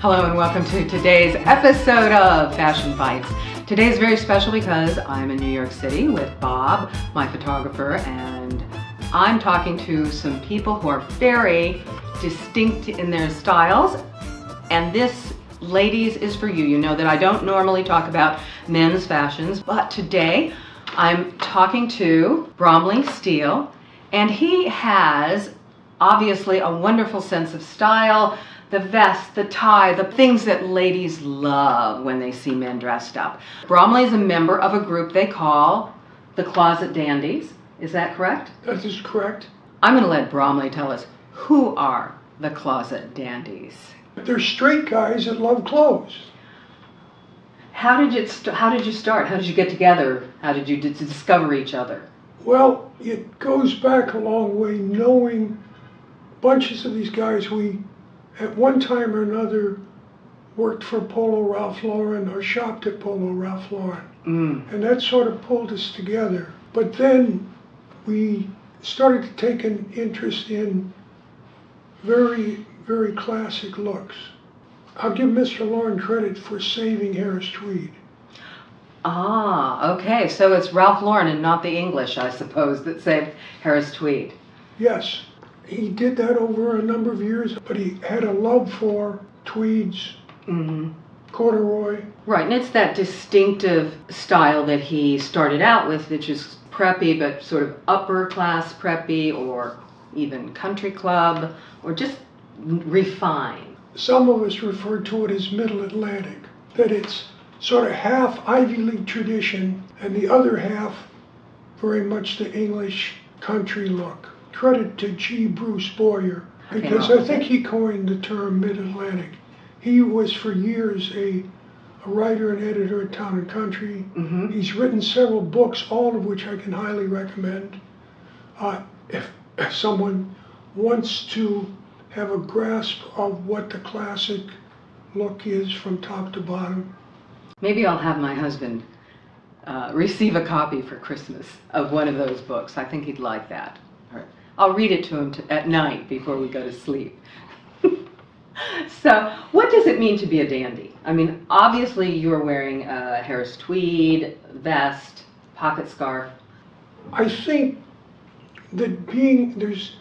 Hello and welcome to today's episode of Fashion Bites. Today is very special because I'm in New York City with Bob, my photographer, and I'm talking to some people who are very distinct in their styles. And this, ladies, is for you. You know that I don't normally talk about men's fashions, but today I'm talking to Bromley Steele, and he has obviously a wonderful sense of style. The vest, the tie, the things that ladies love when they see men dressed up. Bromley is a member of a group they call the Closet Dandies. Is that correct? That is correct. I'm going to let Bromley tell us, who are the Closet Dandies? They're straight guys that love clothes. How did you start? How did you get together? How did you discover each other? Well, it goes back a long way, knowing bunches of these guys. We, at one time or another, worked for Polo Ralph Lauren or shopped at Polo Ralph Lauren. And that sort of pulled us together. But then we started to take an interest in very, very classic looks. I'll give Mr. Lauren credit for saving Harris Tweed. Ah, okay. So it's Ralph Lauren and not the English, I suppose, that saved Harris Tweed. Yes. He did that over a number of years, but he had a love for tweeds, corduroy. Right, and it's that distinctive style that he started out with, which is preppy, but sort of upper class preppy, or even country club, or just refined. Some of us refer to it as Middle Atlantic, that it's sort of half Ivy League tradition and the other half very much the English country look. Credit to G. Bruce Boyer, because I think he coined the term Mid-Atlantic. He was for years a writer and editor at Town and Country. He's written several books, all of which I can highly recommend. If someone wants to have a grasp of what the classic look is from top to bottom. Maybe I'll have my husband receive a copy for Christmas of one of those books. I think he'd like that. I'll read it to him at night before we go to sleep. So, what does it mean to be a dandy? I mean, obviously you're wearing a Harris Tweed, vest, pocket scarf. I think that there's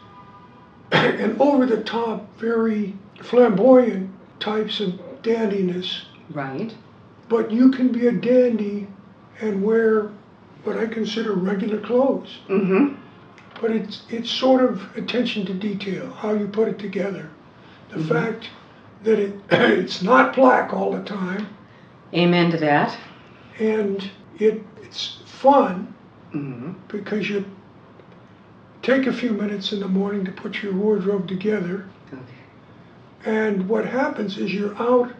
an over-the-top, very flamboyant types of dandiness. Right. But you can be a dandy and wear what I consider regular clothes. But it's sort of attention to detail, how you put it together. The fact that it's not black all the time. Amen to that. And it's fun because you take a few minutes in the morning to put your wardrobe together. And what happens is you're out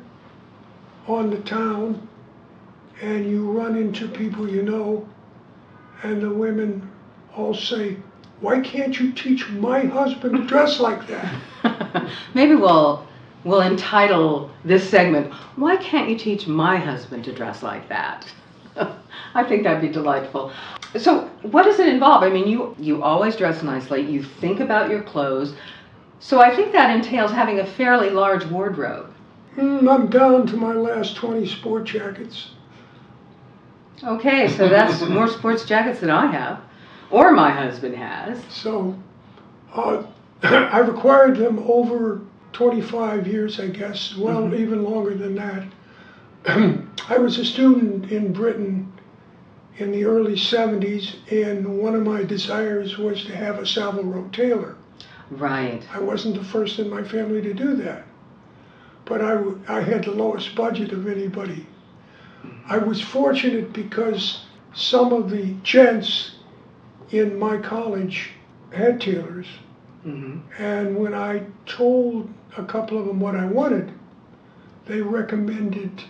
on the town and you run into people you know, and the women all say, "Why can't you teach my husband to dress like that?" Maybe we'll entitle this segment, "Why can't you teach my husband to dress like that?" I think that'd be delightful. So what does it involve? I mean, you always dress nicely, you think about your clothes, so I think that entails having a fairly large wardrobe. I'm down to my last 20 sport jackets. Okay, so that's more sports jackets than I have. Or my husband has. So I've acquired them over 25 years, I guess. Well, even longer than that. I was a student in Britain in the early 70s, and one of my desires was to have a Savile Row tailor. Right. I wasn't the first in my family to do that. But I had the lowest budget of anybody. I was fortunate because some of the gents in my college had tailors, and when I told a couple of them what I wanted, they recommended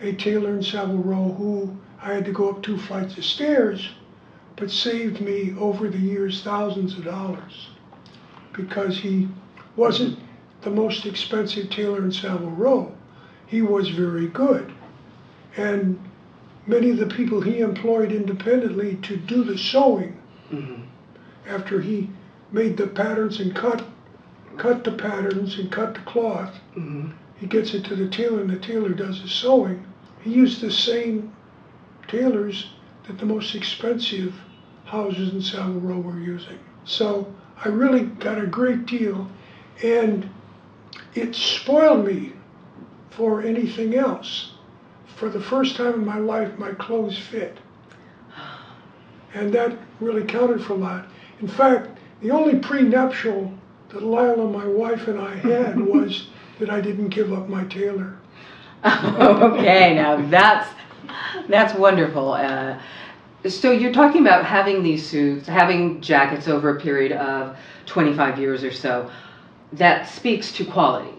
a tailor in Savile Row who I had to go up 2 flights of stairs, but saved me over the years thousands of dollars because he wasn't the most expensive tailor in Savile Row. He was very good, and many of the people he employed independently to do the sewing after he made the patterns and cut the patterns and cut the cloth, he gets it to the tailor and the tailor does his sewing, he used the same tailors that the most expensive houses in Savile Row were using. So I really got a great deal, and it spoiled me for anything else. For the first time in my life, my clothes fit. And that really counted for a lot. In fact, the only prenuptial that Lila, my wife, and I had was that I didn't give up my tailor. Okay, now that's wonderful. So you're talking about having these suits, having jackets over a period of 25 years or so. That speaks to quality.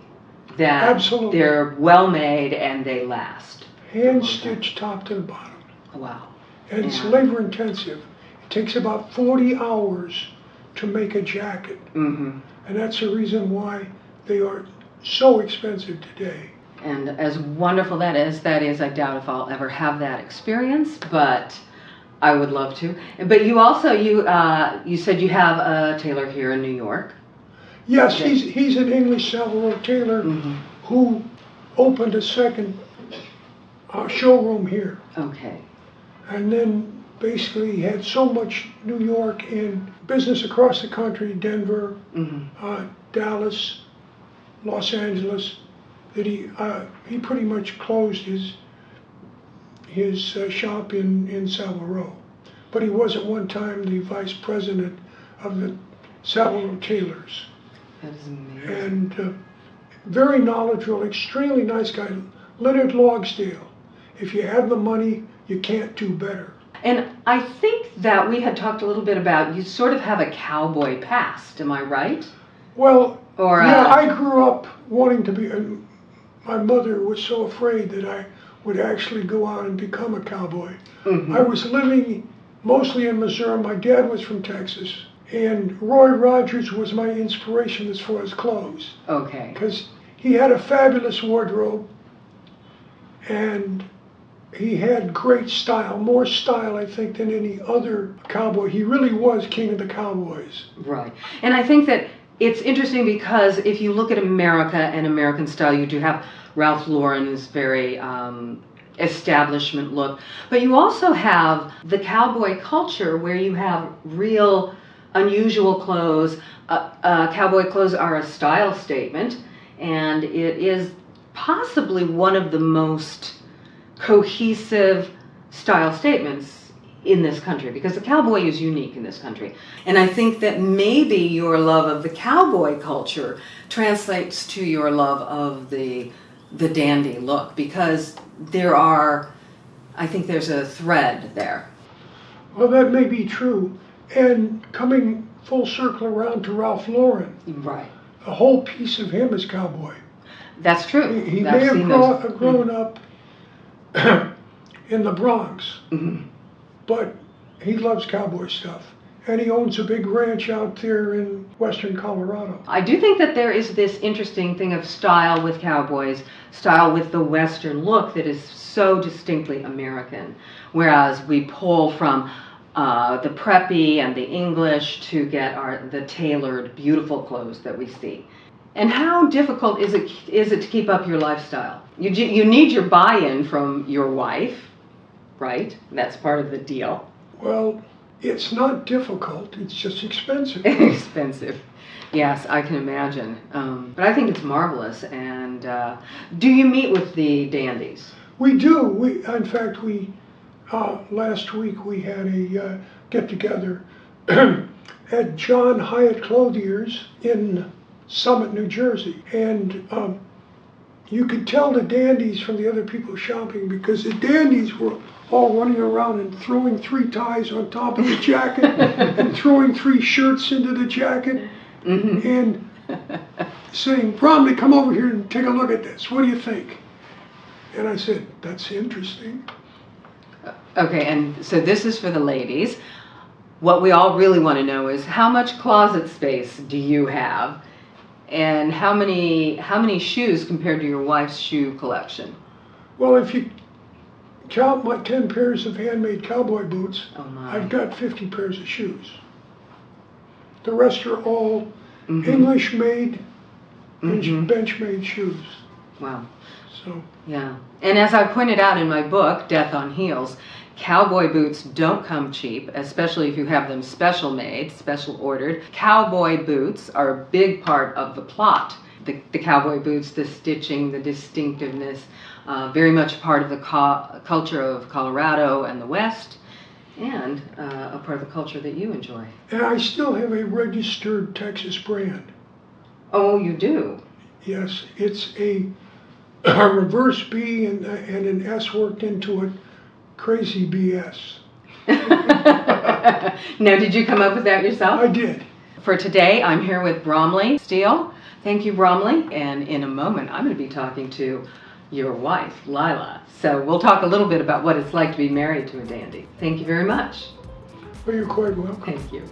That Absolutely. They're well made and they last. Hand stitched top to the bottom. Wow. And it's labor intensive. It takes about 40 hours to make a jacket. Mm-hmm. And that's the reason why they are so expensive today. And as wonderful that is, I doubt if I'll ever have that experience, but I would love to. But you also, you said you have a tailor here in New York. Yes, he's an English Savile Row tailor who opened a second showroom here. Okay. And then basically he had so much New York and business across the country, Denver, Dallas, Los Angeles, that he pretty much closed his shop in Savile Row. But he was at one time the vice president of the Savile Row Tailors. That is amazing. And very knowledgeable, extremely nice guy. Leonard Logsdale. If you have the money, you can't do better. And I think that we had talked a little bit about, you sort of have a cowboy past, am I right? Well, Or, yeah, I grew up wanting to be, my mother was so afraid that I would actually go out and become a cowboy. I was living mostly in Missouri. My dad was from Texas. And Roy Rogers was my inspiration as far as clothes. Okay. Because he had a fabulous wardrobe, and he had great style, more style, I think, than any other cowboy. He really was king of the cowboys. Right. And I think that it's interesting because if you look at America and American style, you do have Ralph Lauren's very establishment look, but you also have the cowboy culture where you have real unusual clothes. Cowboy clothes are a style statement, and it is possibly one of the most cohesive style statements in this country, because the cowboy is unique in this country. And I think that maybe your love of the cowboy culture translates to your love of the dandy look, because I think there's a thread there. Well, that may be true. And coming full circle around to Ralph Lauren, Right. a whole piece of him is cowboy. That's true. He may have grown up in the Bronx, but he loves cowboy stuff. And he owns a big ranch out there in western Colorado. I do think that there is this interesting thing of style with cowboys, style with the Western look that is so distinctly American, whereas we pull from the preppy and the English to get the tailored, beautiful clothes that we see. And how difficult is it to keep up your lifestyle? You need your buy-in from your wife, right? That's part of the deal. Well, it's not difficult, it's just expensive. Expensive. Yes, I can imagine. But I think it's marvelous. And do you meet with the dandies? We do. In fact, last week we had a get-together at John Hyatt Clothier's in Summit, New Jersey. And you could tell the dandies from the other people shopping, because the dandies were all running around and throwing 3 ties on top of the jacket and throwing 3 shirts into the jacket and saying, "Bromley, come over here and take a look at this. What do you think?" And I said, "That's interesting." Okay, and so this is for the ladies. What we all really want to know is, how much closet space do you have? And how many shoes compared to your wife's shoe collection? Well, if you count my 10 pairs of handmade cowboy boots, I've got 50 pairs of shoes. The rest are all English-made and bench-made shoes. Wow. So, Yeah. And as I pointed out in my book, Death on Heels, cowboy boots don't come cheap, especially if you have them special made, special ordered. Cowboy boots are a big part of the plot. The cowboy boots, the stitching, the distinctiveness, very much part of the culture of Colorado and the West, and a part of the culture that you enjoy. and I still have a registered Texas brand. Oh, you do? Yes, it's a reverse B and an S worked into it. Crazy BS. Now, did you come up with that yourself? I did. For today, I'm here with Bromley Steele. Thank you, Bromley. And in a moment, I'm going to be talking to your wife, Lila. So we'll talk a little bit about what it's like to be married to a dandy. Thank you very much. Well, you're quite welcome. Thank you.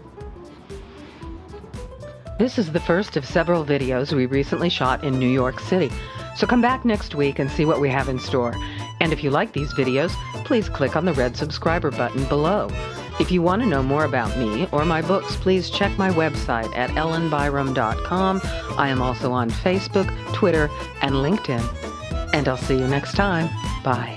This is the first of several videos we recently shot in New York City. So come back next week and see what we have in store. And if you like these videos, please click on the red subscriber button below. If you want to know more about me or my books, please check my website at ellenbyerrum.com. I am also on Facebook, Twitter, and LinkedIn. And I'll see you next time. Bye.